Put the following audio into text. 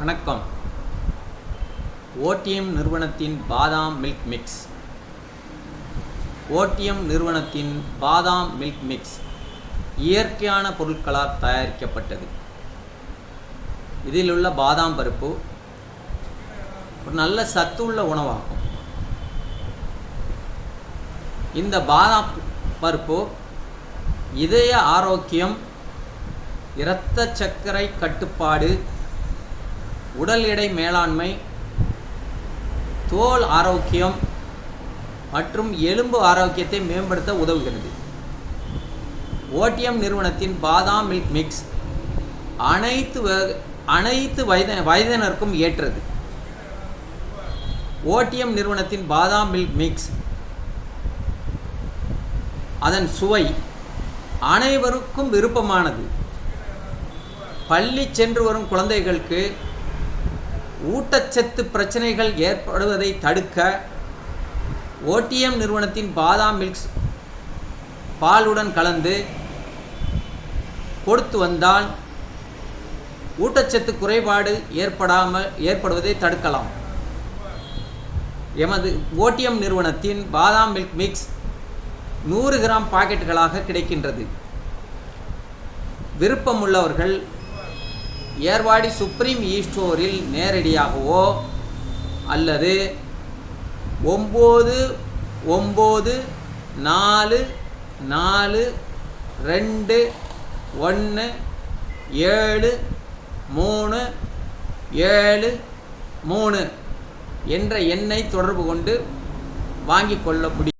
வணக்கம். ஓடிஎம் நிறுவனத்தின் பாதாம் மில்க் மிக்ஸ். ஓடிஎம் நிறுவனத்தின் பாதாம் மில்க் மிக்ஸ் இயற்கையான பொருட்களால் தயாரிக்கப்பட்டது. இதில் உள்ள பாதாம் பருப்பு ஒரு நல்ல சத்துள்ள உணவாகும். இந்த பாதாம் பருப்பு இதய ஆரோக்கியம், இரத்த சர்க்கரை கட்டுப்பாடு, உடல் எடை மேலாண்மை, தோல் ஆரோக்கியம் மற்றும் எலும்பு ஆரோக்கியத்தை மேம்படுத்த உதவுகிறது. ஓடிஎம் நிறுவனத்தின் பாதாம் மில்க் மிக்ஸ் அனைத்து வயதினருக்கும் ஏற்றது. ஓடிஎம் நிறுவனத்தின் பாதாம் மில்க் மிக்ஸ் அதன் சுவை அனைவருக்கும் விருப்பமானது. பள்ளி சென்று வரும் குழந்தைகளுக்கு ஊட்டச்சத்து பிரச்சனைகள் ஏற்படுவதை தடுக்க ஓடிஎம் நிறுவனத்தின் பாதாம் மில்க்ஸ் பாலுடன் கலந்து கொடுத்து வந்தால் ஊட்டச்சத்து குறைபாடு ஏற்படுவதை தடுக்கலாம். எமது ஓடிஎம் நிறுவனத்தின் பாதாம் மில்க் மிக்ஸ் 100 கிராம் பாக்கெட்டுகளாக கிடைக்கின்றது. விருப்பமுள்ளவர்கள் ஏர்வாடி சுப்ரீம் ஸ்டோரில் நேரடியாகவோ அல்லது 9944217373 என்ற எண்ணை தொடர்பு கொண்டு வாங்கிக் கொள்ள முடியும்.